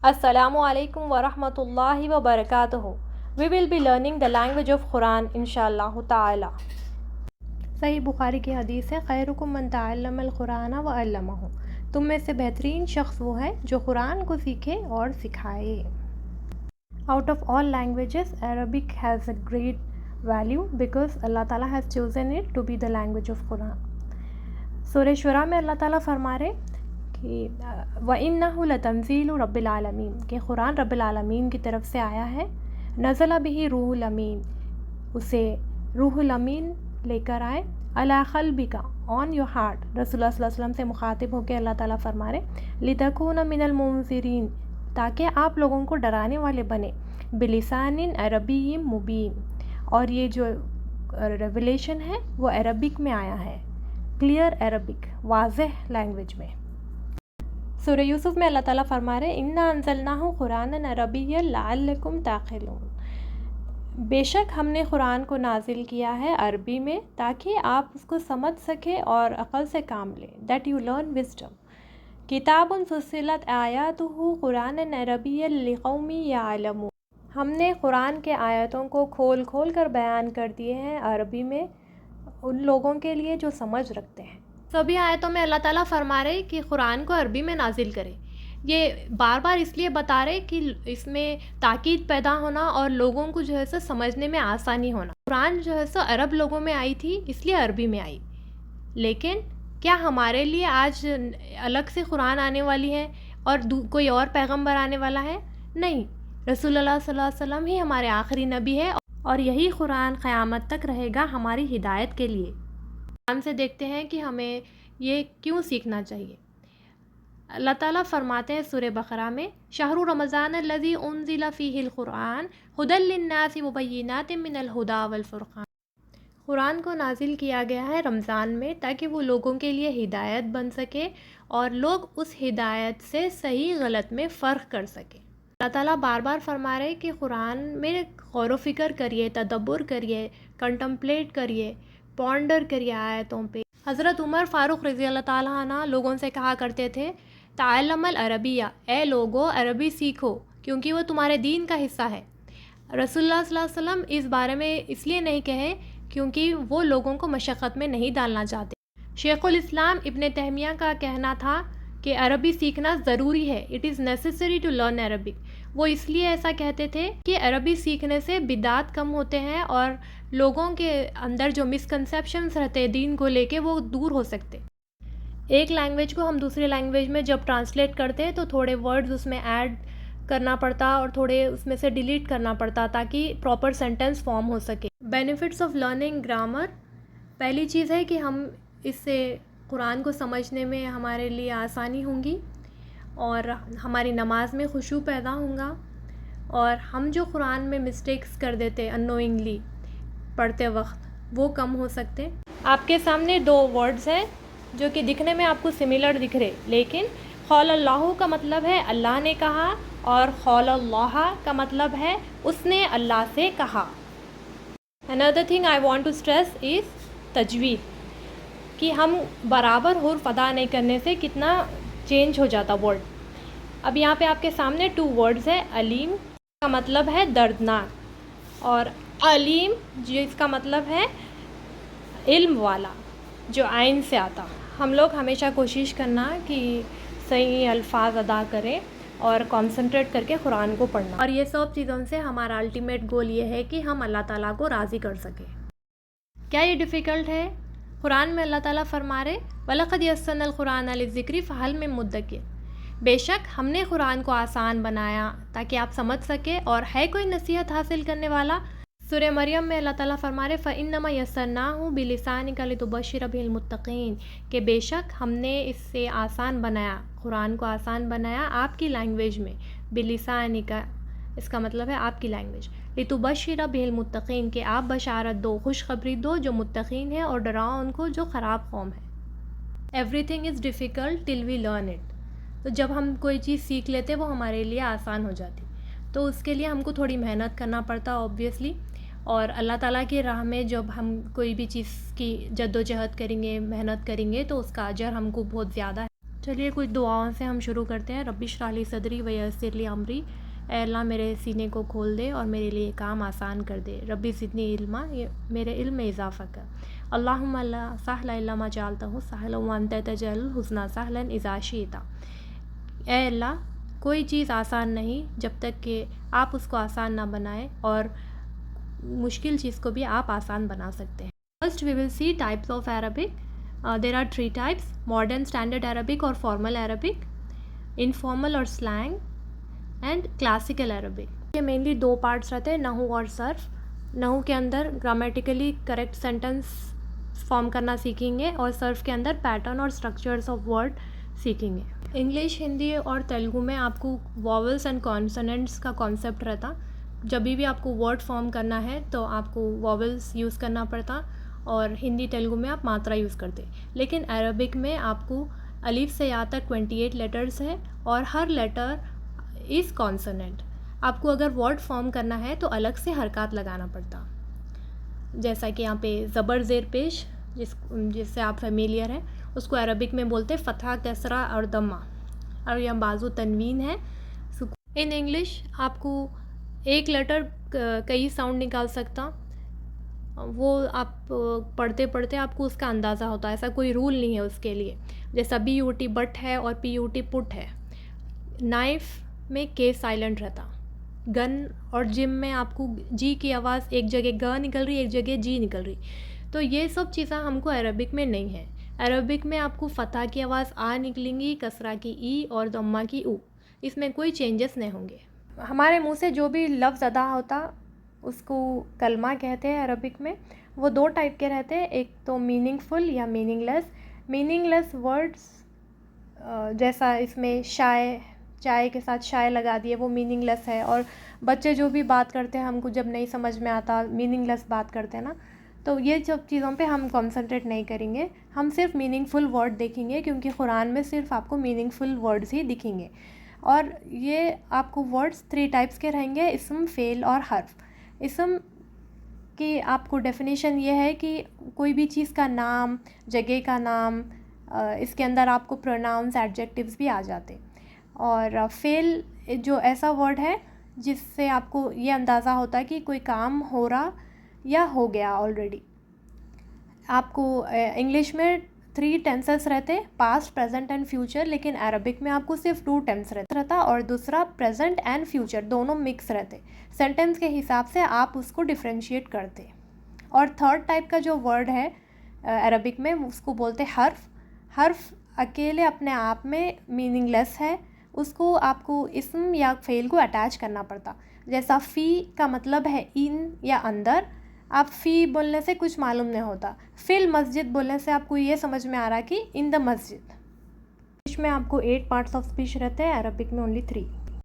Assalamu alaikum wa rahmatullahi wa barakatuh. We will be learning the language of Quran inshallah ta'ala. صحیح بخاری کی حدیث ہے، خیرکم من تعلم القرآن و علمہ، تم میں سے بہترین شخص وہ ہے جو قرآن کو سیکھے اور سکھائے۔ Out of all languages, Arabic has a great value because Allah Ta'ala has chosen it to be the language of Quran. سورہ شورى میں اللہ تعالیٰ فرما رہے کہ وَإِنَّهُ لَتَنزِيلُ رَبِّ الْعَالَمِينَ کہ قرآن رب العالمین کی طرف سے آیا ہے۔ نزل بِهِ روح الامین، اسے روح الامین لے کر آئے، علی قلبک آن یور ہارٹ، رسول اللہ صلی اللہ علیہ وسلم سے مخاطب ہو کے اللہ تعالیٰ فرما رہے لِتَكُونَ مِنَ الْمُنذِرِينَ تاکہ آپ لوگوں کو ڈرانے والے بنے، بِلِسَانٍ عربی مبین، اور یہ جو ریولیشن ہے وہ عربک میں آیا ہے، کلیئر عربک، واضح لینگویج میں۔ سورہ یوسف میں اللہ تعالیٰ فرما رہے اِنَّا أَنزَلْنَاهُ قُرْآنًا عَرَبِيًّا لَعَلَّكُمْ تَعْقِلُونَ بے شک ہم نے قرآن کو نازل کیا ہے عربی میں تاکہ آپ اس کو سمجھ سکیں اور عقل سے کام لیں، دیٹ یو لرن وزڈم۔ کتاب فصلت آیاتہ قرآنًا عربیًا لقوم یعلمون ہم نے قرآن کے آیتوں کو کھول کھول کر بیان کر دیے ہیں عربی میں ان لوگوں کے لیے جو سمجھ رکھتے ہیں۔ سبھی آیتوں میں اللہ تعالیٰ فرما رہے کہ قرآن کو عربی میں نازل کرے، یہ بار بار اس لیے بتا رہے کہ اس میں تاکید پیدا ہونا اور لوگوں کو جو ہے سو سمجھنے میں آسانی ہونا۔ قرآن جو ہے سو عرب لوگوں میں آئی تھی اس لیے عربی میں آئی، لیکن کیا ہمارے لیے آج الگ سے قرآن آنے والی ہے اور کوئی اور پیغمبر آنے والا ہے؟ نہیں، رسول اللہ صلی اللہ علیہ وسلم ہی ہمارے آخری نبی ہے اور یہی قرآن قیامت تک رہے گا ہماری ہدایت کے لیے۔ قرآن سے دیکھتے ہیں کہ ہمیں یہ کیوں سیکھنا چاہیے۔ اللہ تعالیٰ فرماتے ہیں سورہ بقرہ میں شہر رمضان الذی انزل فیہ القرآن ھدی للناس وبینات من الھدی والفرقان قرآن کو نازل کیا گیا ہے رمضان میں تاکہ وہ لوگوں کے لیے ہدایت بن سکے اور لوگ اس ہدایت سے صحیح غلط میں فرق کر سکیں۔ اللہ تعالیٰ بار بار فرما رہے کہ قرآن میں غور و فکر کریے، تدبر کریے، کنٹمپلیٹ کریے، پونڈر کریے آیتوں پہ۔ حضرت عمر فاروق رضی اللہ تعالیٰ عنہ لوگوں سے کہا کرتے تھے تعلم العربیہ، اے لوگو عربی سیکھو کیونکہ وہ تمہارے دین کا حصہ ہے۔ رسول اللہ صلی اللہ علیہ وسلم اس بارے میں اس لیے نہیں کہے کیونکہ وہ لوگوں کو مشقت میں نہیں ڈالنا چاہتے۔ شیخ الاسلام ابن تیمیہ کا کہنا تھا کہ عربی سیکھنا ضروری ہے، it is necessary to learn Arabic. وہ اس لیے ایسا کہتے تھے کہ عربی سیکھنے سے بدعات کم ہوتے ہیں اور لوگوں کے اندر جو مسکنسیپشنز رہتے دین کو لے کے وہ دور ہو سکتے۔ ایک لینگویج کو ہم دوسری لینگویج میں جب ٹرانسلیٹ کرتے ہیں تو تھوڑے ورڈز اس میں ایڈ کرنا پڑتا اور تھوڑے اس میں سے ڈیلیٹ کرنا پڑتا تاکہ پراپر سینٹینس فارم ہو سکے۔ بینیفٹس آف لرننگ گرامر، پہلی چیز ہے کہ ہم اس سے قرآن کو سمجھنے میں ہمارے لیے آسانی ہوں گی اور ہماری نماز میں خشوع پیدا ہوگا، اور ہم جو قرآن میں مسٹیکس کر دیتے اننوئنگلی پڑھتے وقت وہ کم ہو سکتے۔ آپ کے سامنے دو ورڈز ہیں جو کہ دکھنے میں آپ کو سملر دکھ رہے، لیکن قول اللہ کا مطلب ہے اللہ نے کہا اور قول اللہ کا مطلب ہے اس نے اللہ سے کہا۔ Another thing I want to stress is تجوید، کہ ہم برابر حرف ادا نہیں کرنے سے کتنا چینج ہو جاتا ورڈ۔ اب یہاں پہ آپ کے سامنے ٹو ورڈز ہے، علیم کا مطلب ہے دردناک اور علیم جس کا مطلب ہے علم والا جو عین سے آتا۔ ہم لوگ ہمیشہ کوشش کرنا کہ صحیح الفاظ ادا کریں اور کنسنٹریٹ کر کے قرآن کو پڑھنا، اور یہ سب چیزوں سے ہمارا الٹیمیٹ گول یہ ہے کہ ہم اللہ تعالیٰ کو راضی کر سکیں۔ کیا یہ ڈیفیکلٹ ہے؟ قرآن میں اللہ تعالیٰ فرما رہے وَلَقَدْ يَسَّرْنَا الْقُرْآنَ لِلذِّكْرِ فَهَلْ مِن مُدَّكِرٍ بے شک ہم نے قرآن کو آسان بنایا تاکہ آپ سمجھ سکیں، اور ہے کوئی نصیحت حاصل کرنے والا؟ سورہ مریم میں اللہ تعالیٰ فرما رہے فَإِنَّمَا يَسَّرْنَاهُ بِلِسَانِكَ لِتُبَشِّرَ بِهِ الْمُتَّقِينَ کہ بے شک ہم نے اس سے آسان بنایا، قرآن کو آسان بنایا آپ کی لینگویج میں، بِلِسَانِكَ اس کا مطلب ہے آپ کی لینگویج، لِتُبَشِّرَ بِهِ الْمُتَّقِينَ کہ آپ بشارت دو، خوشخبری دو جو متقین ہیں اور ڈراؤ ان کو جو خراب قوم ہے۔ Everything is difficult till we learn it, تو جب ہم کوئی چیز سیکھ لیتے وہ ہمارے لیے آسان ہو جاتی، تو اس کے لیے ہم کو تھوڑی محنت کرنا پڑتا اوبویسلی، اور اللہ تعالیٰ کی راہ میں جب ہم کوئی بھی چیز کی جد و جہد کریں گے، محنت کریں گے تو اس کا اجر ہم کو بہت زیادہ ہے۔ چلیے کچھ دعاؤں سے ہم شروع کرتے ہیں. رب اشرح لی صدری ویسر لی امری. اے اللہ میرے سینے کو کھول دے اور میرے لیے کام آسان کر دے. ربی زدنی علما, میرے علم میں اضافہ کر. اللہم لا سہل الا ما جعلتہ سہلا وانت تجعل الحزن سہلا اذا شئت. اے اللہ کوئی چیز آسان نہیں جب تک کہ آپ اس کو آسان نہ بنائیں, اور مشکل چیز کو بھی آپ آسان بنا سکتے ہیں. First we will see types of Arabic. There are 3 types: modern standard Arabic or formal Arabic, informal اور slang, اینڈ کلاسیکل عربک. یہ مینلی 2 پارٹس رہتے ہیں, نحو اور صرف. نحو کے اندر گرامیٹیکلی کریکٹ سینٹنس فارم کرنا سیکھیں گے, اور صرف کے اندر پیٹرن اور اسٹرکچرس آف ورڈ سیکھیں گے. انگلش, ہندی اور تیلگو میں آپ کو واولس اینڈ کانسوننٹس کا کانسیپٹ رہتا. جب بھی آپ کو ورڈ فارم کرنا ہے تو آپ کو واولس یوز کرنا پڑتا, اور ہندی تیلگو میں آپ ماترا یوز کرتے. لیکن عربک میں آپ کو الف سے یا تک 28 لیٹرز ہے, اور ہر لیٹر از کانسوننٹ. آپ کو اگر ورڈ فارم کرنا ہے تو الگ سے حرکات لگانا پڑتا, جیسا کہ یہاں پہ زبر زیر پیش جس سے آپ فیملیئر ہیں, اس کو عربک میں بولتے فتحہ, کسرہ اور دمہ, اور یہ بازو تنوین ہے. ان انگلش آپ کو ایک لیٹر کئی ساؤنڈ نکال سکتا, وہ آپ پڑھتے پڑھتے آپ کو اس کا اندازہ ہوتا ہے. ایسا کوئی رول نہیں ہے اس کے لیے, جیسا بی یو ٹی بٹ ہے اور پی یو ٹی پٹ ہے. نائف میں کے سائلنٹ رہتا. گن اور جم میں آپ کو جی کی آواز ایک جگہ گ نکل رہی, ایک جگہ جی نکل رہی. تو یہ سب چیزیں ہم کو عربک میں نہیں ہیں. عربک میں آپ کو فتح کی آواز آ نکلیں گی, کسرہ کی ای اور ضمہ کی او. اس میں کوئی چینجز نہیں ہوں گے. ہمارے منہ سے جو بھی لفظ ادا ہوتا اس کو کلمہ کہتے ہیں عربک میں. وہ 2 ٹائپ کے رہتے ہیں, ایک تو میننگ فل یا میننگ لیس. میننگ لیس ورڈس جیسا اس میں چائے کے ساتھ شائے لگا دیے, وہ میننگ لیس ہے. اور بچے جو بھی بات کرتے ہیں, ہم کو جب نہیں سمجھ میں آتا میننگ لیس بات کرتے ہیں نا, تو یہ سب چیزوں پہ ہم کنسنٹریٹ نہیں کریں گے. ہم صرف میننگ فل ورڈ دیکھیں گے, کیونکہ قرآن میں صرف آپ کو میننگ فل ورڈز ہی دکھیں گے. اور یہ آپ کو ورڈز 3 ٹائپس کے رہیں گے, اسم, فعل اور حرف. اسم کی آپ کو ڈیفینیشن یہ ہے کہ کوئی بھی چیز کا نام, جگہ کا نام, اس کے اندر آپ کو پروناؤنس, ایڈجیکٹیوز بھی آ جاتے. اور فعل جو ایسا ورڈ ہے جس سے آپ کو یہ اندازہ ہوتا ہے کہ کوئی کام ہو رہا یا ہو گیا آلریڈی. آپ کو انگلش میں 3 ٹینسز رہتے, پاسٹ, پریزنٹ اینڈ فیوچر, لیکن عربک میں آپ کو صرف 2 ٹینس رہتا, اور دوسرا پریزنٹ اینڈ فیوچر دونوں مکس رہتے. سینٹینس کے حساب سے آپ اس کو ڈفرینشیٹ کرتے. اور 3rd ٹائپ کا جو ورڈ ہے عربک میں, اس کو بولتے حرف. حرف اکیلے اپنے آپ میں میننگ لیس ہے, اس کو آپ کو اسم یا فعل کو اٹیچ کرنا پڑتا. جیسا فی کا مطلب ہے ان یا اندر, آپ فی بولنے سے کچھ معلوم نہیں ہوتا. فی المسجد بولنے سے آپ کو یہ سمجھ میں آ رہا کہ ان دا مسجد. انگلش میں آپ کو 8 پارٹس آف اسپیچ رہتے ہیں, عربک میں اونلی 3.